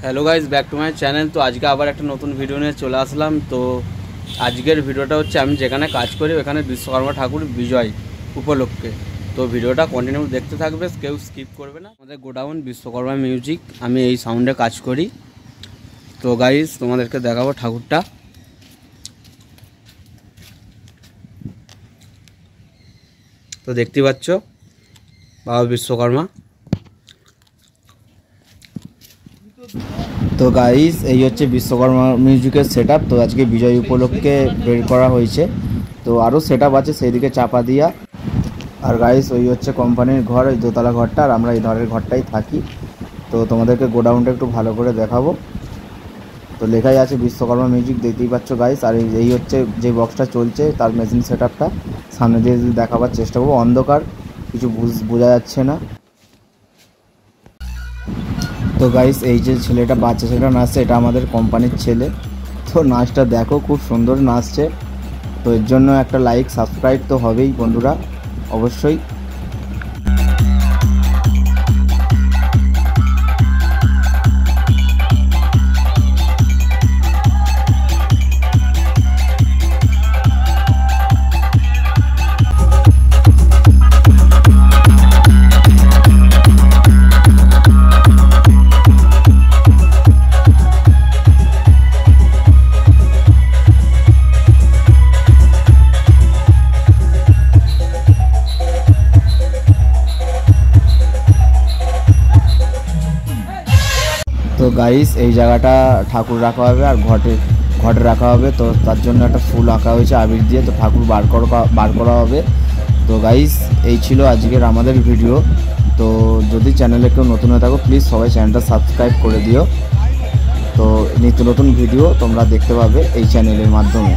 Hello guys, back to my channel. তো আজকে আবার একটা নতুন ভিডিও নিয়ে চলে আসলাম। তো আজকের ভিডিওটা হচ্ছে আমি যেখানে কাজ করি ওখানে বিশ্বকর্মা ঠাকুর বিজয় উপলক্ষে। তো ভিডিওটা কন্টিনিউ দেখতে থাকবে, কেউ স্কিপ করবে না। আমাদের গোডাউন বিশ্বকর্মা মিউজিক, আমি এই সাউন্ডে কাজ করি। তো গাইজ তোমাদেরকে দেখাবো ঠাকুরটা। তো দেখতে পাচ্ছ বাবা বিশ্বকর্মা। তো গাইস এই হচ্ছে বিশ্বকর্মা মিউজিকের সেটআপ। তো আজকে বিজয় উপলক্ষে বের করা হয়েছে। তো আরও সেটআপ আছে সেইদিকে চাপা দিয়া। আর গাইস ওই হচ্ছে কোম্পানির ঘর, ওই দোতলা ঘরটা, আর আমরা এই ধরের ঘরটাই থাকি। তো তোমাদেরকে গোডাউনটা একটু ভালো করে দেখাবো। তো লেখাই আছে বিশ্বকর্মা মিউজিক, দেখতেই পাচ্ছ গাইস। আর এই হচ্ছে যে বক্সটা চলছে তার মেশিন সেটআপটা। সামনে দিয়ে দেখাবার চেষ্টা করবো, অন্ধকার কিছু বোঝা যাচ্ছে না। তো গাইস এই যে ছেলেটা, বাচ্চা ছেলেটা নাচছে, এটা আমাদের কোম্পানির ছেলে। তো নাচটা দেখো, খুব সুন্দর নাচছে। তো এর জন্য একটা লাইক সাবস্ক্রাইব তো হবেই বন্ধুরা, অবশ্যই। তো গাইস এই জায়গাটা ঠাকুর রাখা হবে আর ঘটে রাখা হবে। তো তার জন্য একটা ফুল আঁকা হয়েছে আবির দিয়ে। তো ঠাকুর বার করা হবে। তো গাইস এই ছিল আজকের আমাদের ভিডিও। তো যদি চ্যানেলে কেউ নতুন হয়ে থাকো প্লিজ সবাই চ্যানেলটা সাবস্ক্রাইব করে দিও। তো নিত্য নতুন ভিডিও তোমরা দেখতে পাবে এই চ্যানেলের মাধ্যমে।